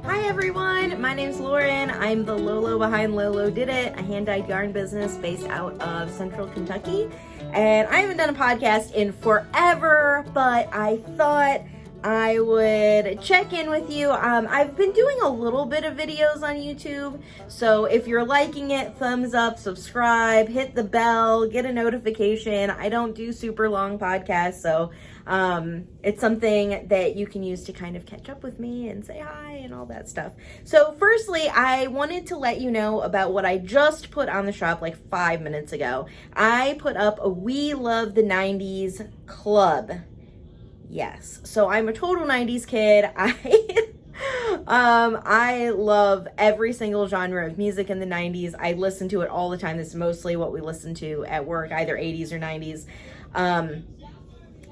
Hi everyone, my name's Lauren. I'm the Lolo behind lolodidit, a hand-dyed yarn business based out of Central Kentucky. And I haven't done a podcast in forever, but I thought I would check in with you. I've been doing a little bit of videos on YouTube, so if you're liking it, thumbs up, subscribe, hit the bell, get a notification. I don't do super long podcasts, so it's something that you can use to kind of catch up with me and say hi and all that stuff. So firstly, I wanted to let you know about what I just put on the shop like 5 minutes ago. I put up a We Love the 90s club. Yes, so I'm a total 90s kid. I love every single genre of music in the 90s. I listen to it all the time. This is mostly what we listen to at work, either 80s or 90s.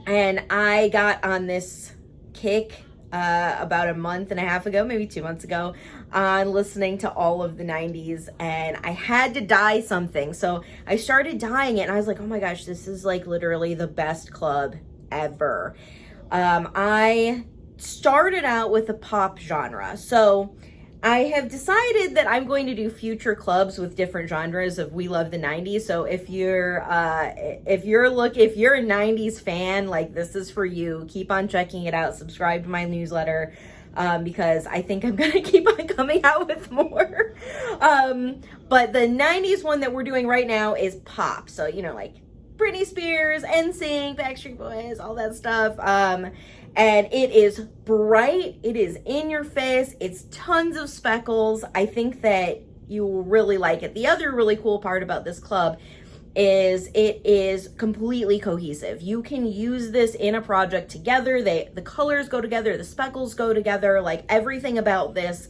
And I got on this kick about a month and a half ago, maybe 2 months ago, on listening to all of the 90s, and I had to dye something. So I started dyeing it, and I was like, oh my gosh, this is like literally the best club ever. I started out with the pop genre. So I have decided that I'm going to do future clubs with different genres of We Love the 90s. So if you're a 90s fan, like, this is for you. Keep on checking it out. Subscribe to my newsletter, because I think I'm going to keep on coming out with more. But the 90s one that we're doing right now is pop. So, you know, like Britney Spears, NSYNC, Backstreet Boys, all that stuff. And it is bright, it is in your face, it's tons of speckles. I think that you will really like it. The other really cool part about this club is it is completely cohesive. You can use this in a project together. The colors go together, the speckles go together, like everything about this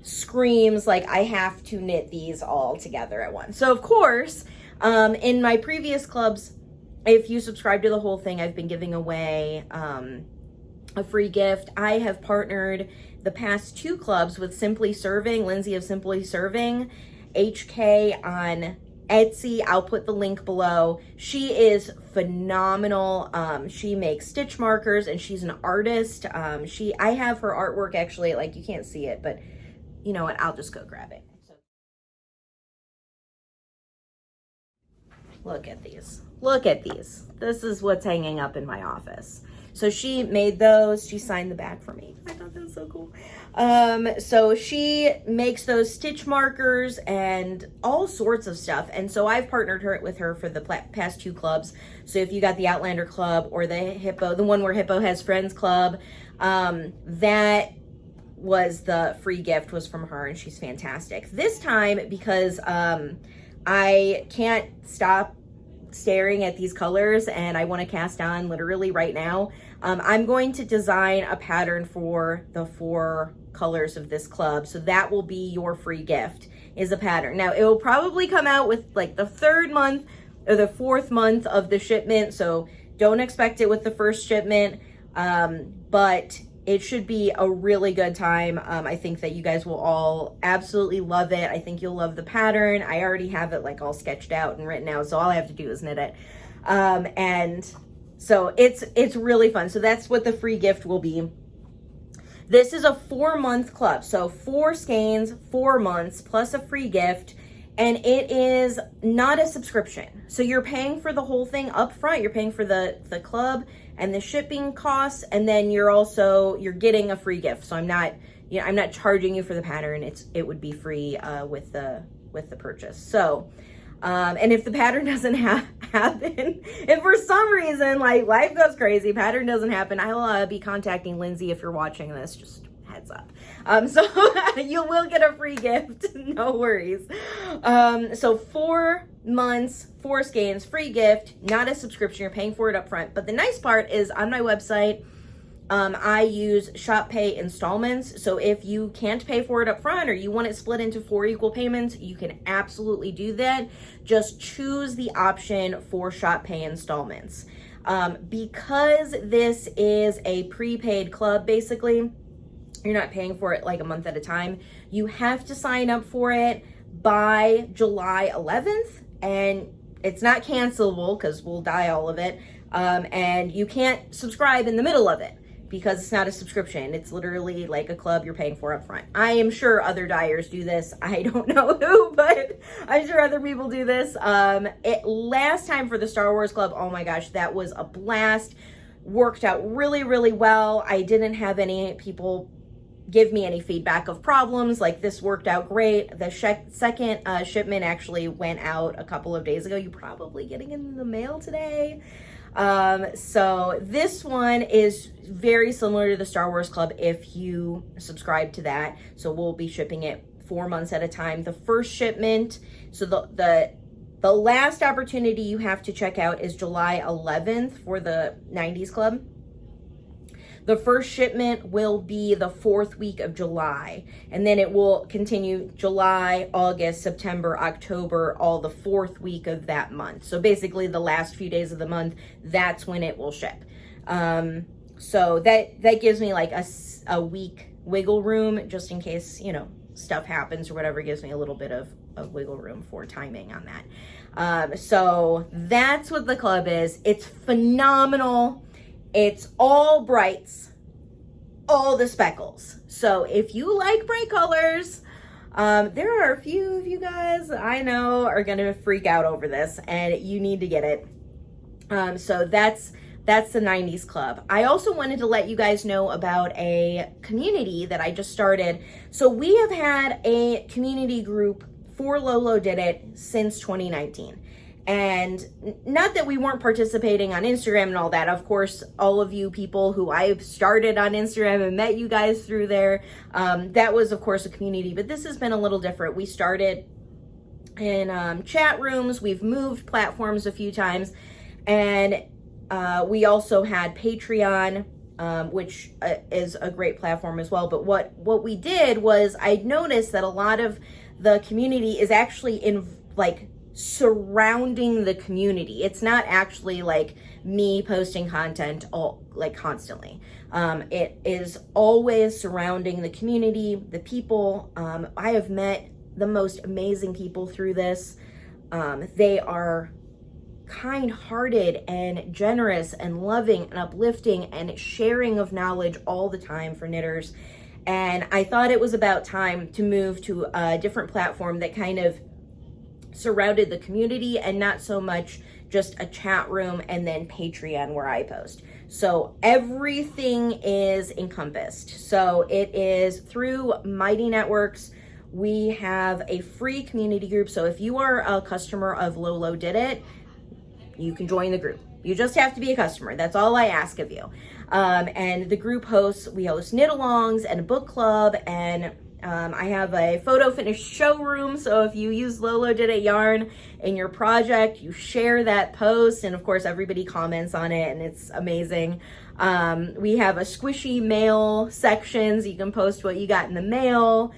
screams like I have to knit these all together at once. So of course, in my previous clubs, if you subscribe to the whole thing, I've been giving away a free gift. I have partnered the past 2 clubs with Simply Serving, Lindsay of Simply Serving, HK on Etsy. I'll put the link below. She is phenomenal. She makes stitch markers and she's an artist. I have her artwork actually, like, you can't see it, but you know what? I'll just go grab it. Look at these. Look at these. This is what's hanging up in my office. So she made those. She signed the back for me. I thought that was so cool. So she makes those stitch markers and all sorts of stuff. And so I've partnered with her for the past 2 clubs. So if you got the Outlander Club or the one where Hippo Has Friends Club, that was the free gift was from her, and she's fantastic. This time, because I can't stop staring at these colors and I want to cast on literally right now, I'm going to design a pattern for the 4 colors of this club. So that will be your free gift, is a pattern. Now it will probably come out with like the 3rd month or the 4th month of the shipment, so don't expect it with the first shipment, but it should be a really good time. I think that you guys will all absolutely love it. I think you'll love the pattern. I already have it like all sketched out and written out, so all I have to do is knit it. And so it's really fun. So that's what the free gift will be. This is a 4-month club. So 4 skeins, 4 months, plus a free gift. And it is not a subscription. So you're paying for the whole thing up front. You're paying for the club and the shipping costs, and then you're getting a free gift. So I'm not charging you for the pattern. It would be free with the purchase. So and if the pattern doesn't happen, if for some reason like life goes crazy, pattern doesn't happen, I'll be contacting Lindsay if you're watching this. Just heads up. So you will get a free gift. No worries. So 4 months, 4 skeins, free gift, not a subscription. You're paying for it up front. But the nice part is on my website, I use shop pay installments. So if you can't pay for it up front or you want it split into 4 equal payments, you can absolutely do that. Just choose the option for shop pay installments. Because this is a prepaid club, basically, you're not paying for it like a month at a time. You have to sign up for it by July 11th, and it's not cancelable because we'll dye all of it. And you can't subscribe in the middle of it. because it's not a subscription. It's literally like a club you're paying for up front. I am sure other dyers do this. I don't know who, but I'm sure other people do this. Last time for the Star Wars Club, oh my gosh, that was a blast. Worked out really, really well. I didn't have any people give me any feedback of problems. Like, this worked out great. The second shipment actually went out a couple of days ago. You're probably getting it in the mail today. So this one is very similar to the Star Wars Club if you subscribe to that. So we'll be shipping it 4 months at a time. The first shipment, so the last opportunity you have to check out is July 11th for the 90's Club. The first shipment will be the 4th week of July, and then it will continue July, August, September, October, all the 4th week of that month. So basically the last few days of the month, that's when it will ship. So that gives me like a week wiggle room, just in case, you know, stuff happens or whatever. It gives me a little bit of wiggle room for timing on that. So that's what the club is. It's phenomenal. It's all brights, all the speckles. So if you like bright colors, there are a few of you guys I know are going to freak out over this, and you need to get it. So that's the 90's Club. I also wanted to let you guys know about a community that I just started. So we have had a community group for lolodidit since 2019. And not that we weren't participating on Instagram and all that. Of course, all of you people who I've started on Instagram and met you guys through there, that was, of course, a community. But this has been a little different. We started in chat rooms. We've moved platforms a few times. And we also had Patreon, which is a great platform as well. But what we did was, I noticed that a lot of the community is actually surrounding the community. It's not actually like me posting content constantly. It is always surrounding the community, the people. I have met the most amazing people through this. They are kind-hearted and generous and loving and uplifting and sharing of knowledge all the time for knitters. And I thought it was about time to move to a different platform that kind of surrounded the community and not so much just a chat room and then Patreon where I post. So everything is encompassed. So it is through Mighty Networks. We have a free community group. So if you are a customer of lolodidit, you can join the group. You just have to be a customer. That's all I ask of you. And the group we host knit-alongs and a book club, and I have a photo finish showroom. So if you use lolodidit yarn in your project, you share that post, and of course everybody comments on it, and it's amazing. We have a squishy mail section, so you can post what you got in the mail.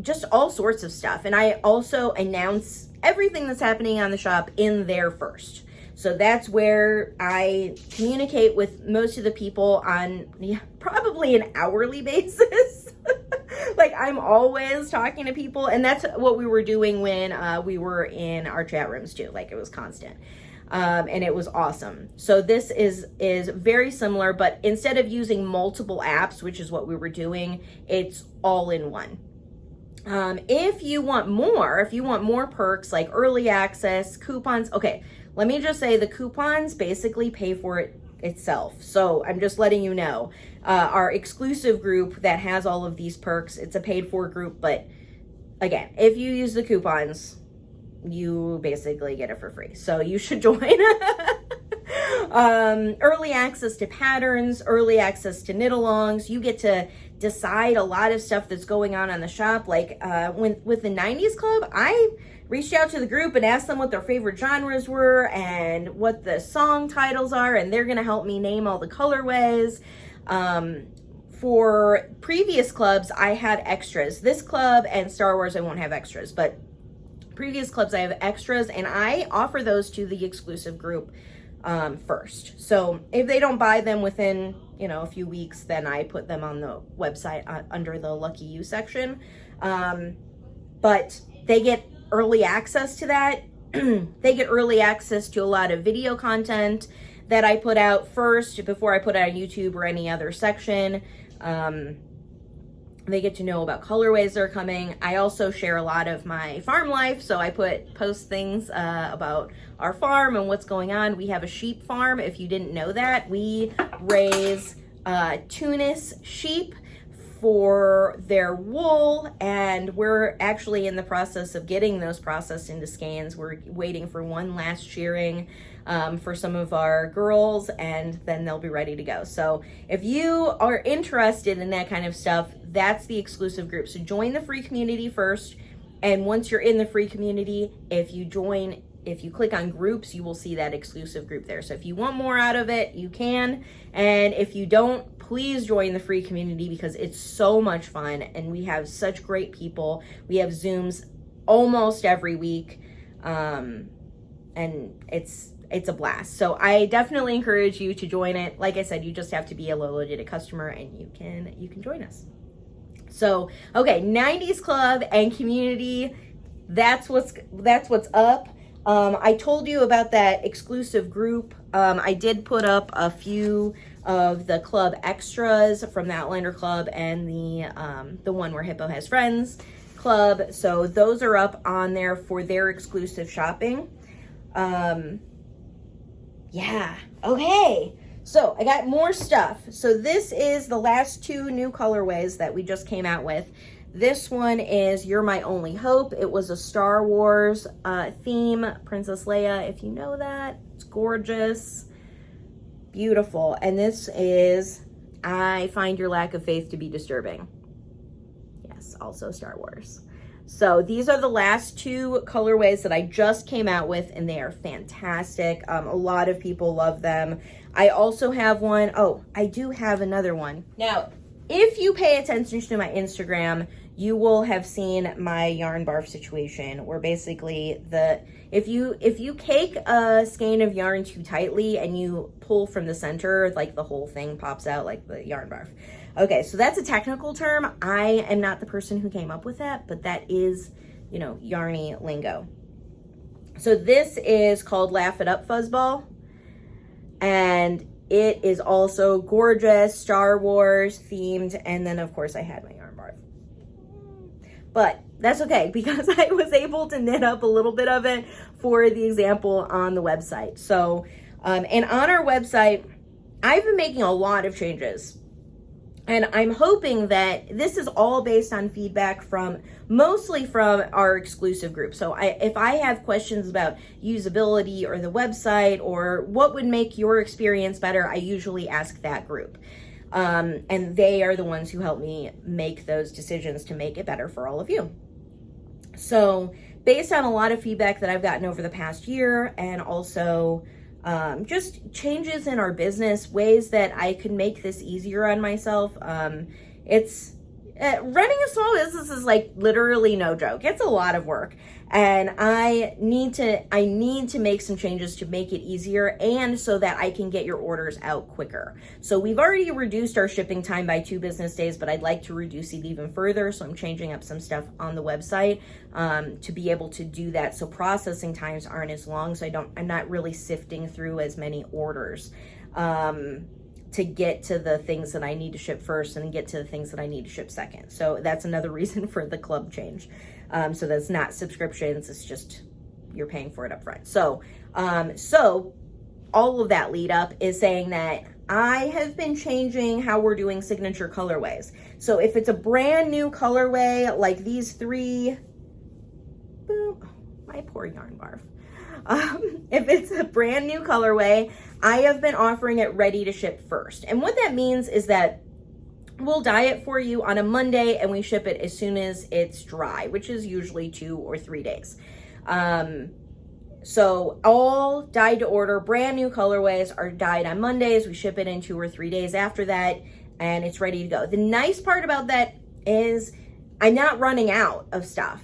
Just all sorts of stuff. And I also announce everything that's happening on the shop in there first. So that's where I communicate with most of the people on probably an hourly basis. Like, I'm always talking to people, and that's what we were doing when we were in our chat rooms too. Like, it was constant. And it was awesome. So this is very similar, but instead of using multiple apps, which is what we were doing, it's all in one. If you want more perks like early access, coupons. Okay, let me just say the coupons basically pay for it itself. So I'm just letting you know, our exclusive group that has all of these perks, it's a paid for group, but again, if you use the coupons, you basically get it for free. So you should join. Early access to patterns, early access to knit-alongs. You get to decide a lot of stuff that's going on the shop. Like with the 90's Club, I reached out to the group and asked them what their favorite genres were and what the song titles are, and they're gonna help me name all the colorways. For previous clubs, I had extras. This club and Star Wars, I won't have extras, but previous clubs I have extras, and I offer those to the exclusive group first. So if they don't buy them within, a few weeks, then I put them on the website under the Lucky You section. But they get early access to that. They get early access to a lot of video content that I put out first before I put it on YouTube or any other section. They get to know about colorways that are coming. I also share a lot of my farm life, so I post things about our farm and what's going on. We have a sheep farm. If you didn't know that, we raise Tunis sheep for their wool, and we're actually in the process of getting those processed into skeins. We're waiting for one last shearing for some of our girls, and then they'll be ready to go. So if you are interested in that kind of stuff, that's the exclusive group. So join the free community first, and once you're in the free community, if you click on groups, you will see that exclusive group there. So if you want more out of it, you can. And if you don't, please join the free community because it's so much fun and we have such great people. We have Zooms almost every week. And it's a blast. So I definitely encourage you to join it. Like I said, you just have to be a lolodidit customer and you can join us. So, okay, 90s Club and community, that's what's up. I told you about that exclusive group. I did put up a few of the club extras from the Outlander Club and the one where Hippo Has Friends Club. So those are up on there for their exclusive shopping. Yeah, okay. So I got more stuff. So this is the last two new colorways that we just came out with. This one is You're My Only Hope. It was a Star Wars theme, Princess Leia, if you know that. It's gorgeous, beautiful. And this is I Find Your Lack of Faith to Be Disturbing. Yes, also Star Wars. So these are the last two colorways that I just came out with, and they are fantastic. A lot of people love them. I also have one. Oh, I do have another one. Now, if you pay attention to my Instagram, you will have seen my yarn barf situation where basically if you cake a skein of yarn too tightly and you pull from the center, like the whole thing pops out like the yarn barf. Okay, so that's a technical term. I am not the person who came up with that, but that is, yarny lingo. So this is called Laugh It Up Fuzzball, and it is also gorgeous, Star Wars themed, and then of course I had my yarn barf. But that's okay because I was able to knit up a little bit of it for the example on the website. So, and on our website, I've been making a lot of changes. And I'm hoping that this is all based on feedback mostly from our exclusive group. So if I have questions about usability or the website or what would make your experience better, I usually ask that group. And they are the ones who help me make those decisions to make it better for all of you. So based on a lot of feedback that I've gotten over the past year, and also just changes in our business, ways that I could make this easier on myself. It's running a small business is like literally no joke. It's a lot of work, and I need to make some changes to make it easier and so that I can get your orders out quicker. So we've already reduced our shipping time by 2 business days, but I'd like to reduce it even further. So I'm changing up some stuff on the website to be able to do that. So processing times aren't as long. So I'm not really sifting through as many orders to get to the things that I need to ship first and get to the things that I need to ship second. So that's another reason for the club change. So that's not subscriptions, it's just you're paying for it up front. So all of that lead up is saying that I have been changing how we're doing signature colorways. So if it's a brand new colorway like these 3, boom, my poor yarn barf. If it's a brand new colorway, I have been offering it ready to ship first. And what that means is that we'll dye it for you on a Monday and we ship it as soon as it's dry, which is usually 2 or 3 days. So all dyed to order brand new colorways are dyed on Mondays. We ship it in 2 or 3 days after that and it's ready to go. The nice part about that is I'm not running out of stuff.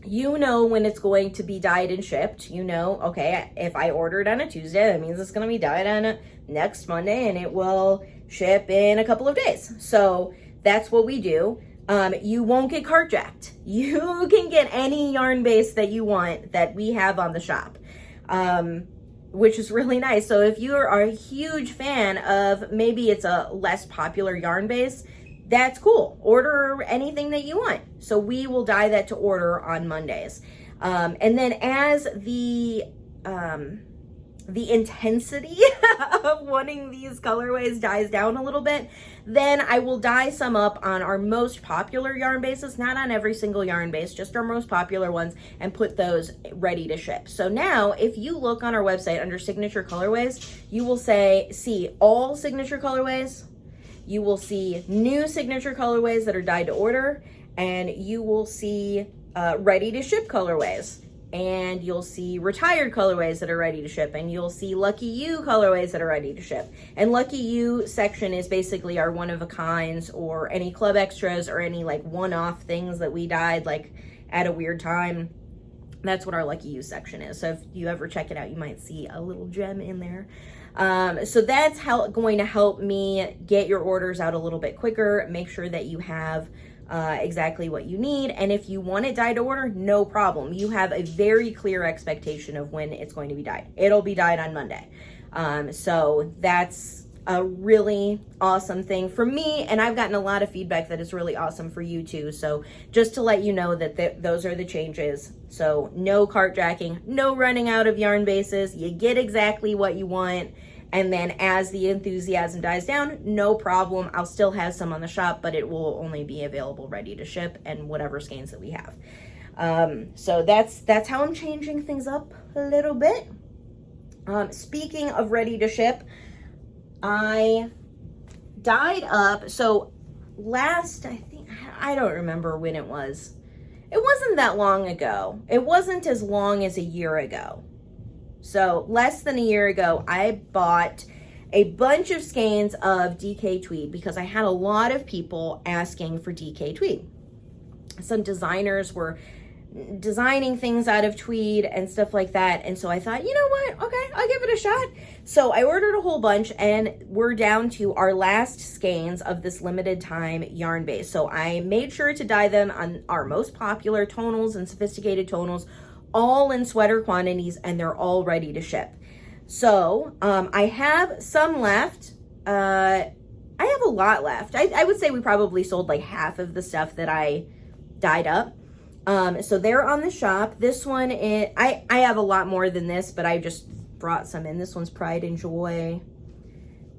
You know when it's going to be dyed and shipped. You know, okay, if I ordered on a Tuesday, that means it's going to be dyed on next Monday and it will ship in a couple of days. So that's what we do. You won't get carjacked. You can get any yarn base that you want that we have on the shop. which is really nice. So if you are a huge fan of, maybe it's a less popular yarn base, that's cool. Order anything that you want. So we will dye that to order on Mondays. And then as the intensity of wanting these colorways dies down a little bit, then I will dye some up on our most popular yarn bases, not on every single yarn base, just our most popular ones, and put those ready to ship. So now if you look on our website under signature colorways, you will see all signature colorways, you will see new signature colorways that are dyed to order, and you will see ready to ship colorways. And you'll see retired colorways that are ready to ship, and you'll see Lucky You colorways that are ready to ship. And Lucky You section is basically our one-of-a-kinds, or any club extras, or any like one-off things that we dyed like at a weird time. That's what our Lucky You section is. So if you ever check it out, you might see a little gem in there. So that's going to help me get your orders out a little bit quicker, make sure that you have exactly what you need. And if you want it dyed to order, no problem. You have a very clear expectation of when it's going to be dyed. It'll be dyed on Monday. So that's a really awesome thing for me, and I've gotten a lot of feedback that is really awesome for you too. So just to let you know that those are the changes. So no cart jacking, no running out of yarn bases. You get exactly what you want. And then as the enthusiasm dies down, no problem. I'll still have some on the shop, but it will only be available ready to ship and whatever skeins that we have. So that's how I'm changing things up a little bit. Speaking of ready to ship, I dyed up, so I don't remember when it was. It wasn't that long ago. It wasn't as long as a year ago. So less than a year ago, I bought a bunch of skeins of DK Tweed because I had a lot of people asking for DK Tweed. Some designers were designing things out of tweed and stuff like that, and so I thought, you know what, okay, I'll give it a shot. So I ordered a whole bunch, and we're down to our last skeins of this limited time yarn base. So I made sure to dye them on our most popular tonals and sophisticated tonals, all in sweater quantities, and they're all ready to ship. So I have some left. I have a lot left. I would say we probably sold like half of the stuff that I dyed up. So they're on the shop. This one is, I have a lot more than this, but I just brought some in. This one's Pride and Joy.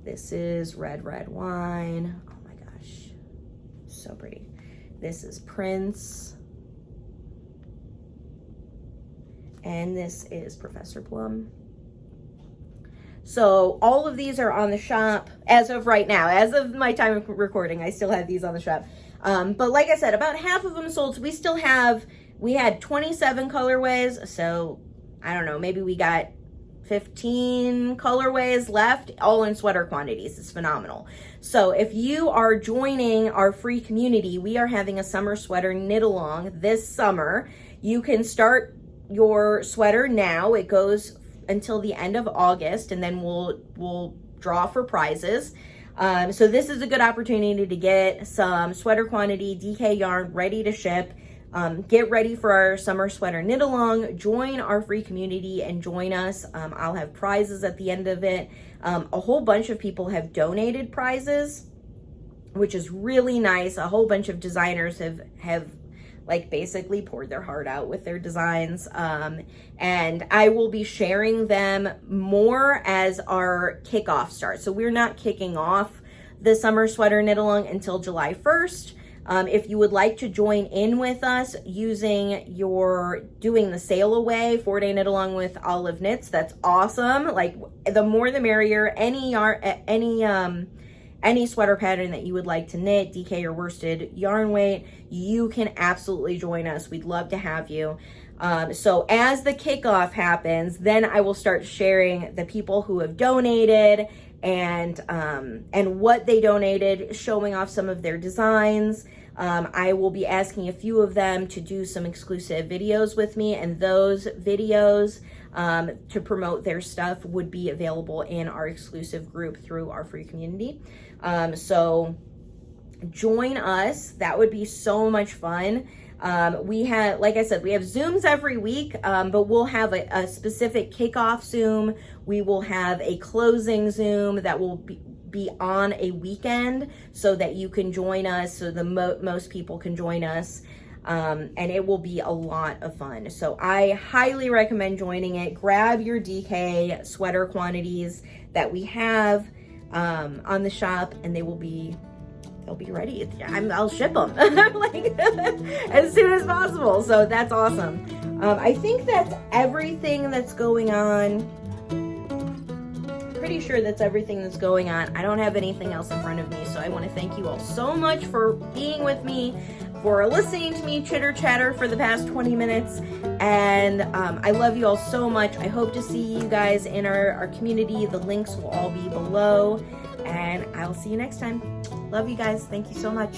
This is Red Wine. Oh my gosh, so pretty. This is Prince. And this is Professor Plum. So all of these are on the shop as of right now. As of my time of recording, I still have these on the shop. But like I said, about half of them sold. So we had 27 colorways. So I don't know, maybe we got 15 colorways left, all in sweater quantities. It's phenomenal. So if you are joining our free community, we are having a summer sweater knit along this summer. You can start your sweater now. It goes until the end of August, and then we'll draw for prizes. So this is a good opportunity to get some sweater quantity DK yarn ready to ship. Get ready for our summer sweater knit along. Join our free community and join us. I'll have prizes at the end of it. A whole bunch of people have donated prizes, which is really nice. A whole bunch of designers have like basically poured their heart out with their designs. And I will be sharing them more as our kickoff starts. So we're not kicking off the summer sweater knit along until July 1st. If you would like to join in with us doing the sail away 4-day knit along with Olive Knits, that's awesome. Like the more the merrier. Any sweater pattern that you would like to knit, DK or worsted yarn weight, you can absolutely join us. We'd love to have you. So as the kickoff happens, then I will start sharing the people who have donated and what they donated, showing off some of their designs. I will be asking a few of them to do some exclusive videos with me, and those videos to promote their stuff would be available in our exclusive group through our free community. So join us. That would be so much fun. We have, like I said, we have Zooms every week, but we'll have a specific kickoff Zoom. We will have a closing Zoom that will be on a weekend so that you can join us, so the most people can join us. And it will be a lot of fun. So I highly recommend joining it. Grab your DK sweater quantities that we have on the shop, and they'll be ready. I'll ship them like as soon as possible. So that's awesome. I think that's everything that's going on. Pretty sure that's everything that's going on. I don't have anything else in front of me, so I want to thank you all so much for being with me, for listening to me chitter chatter for the past 20 minutes, and I love you all so much. I hope to see you guys in our community. The links will all be below, and I'll see you next time. Love you guys. Thank you so much.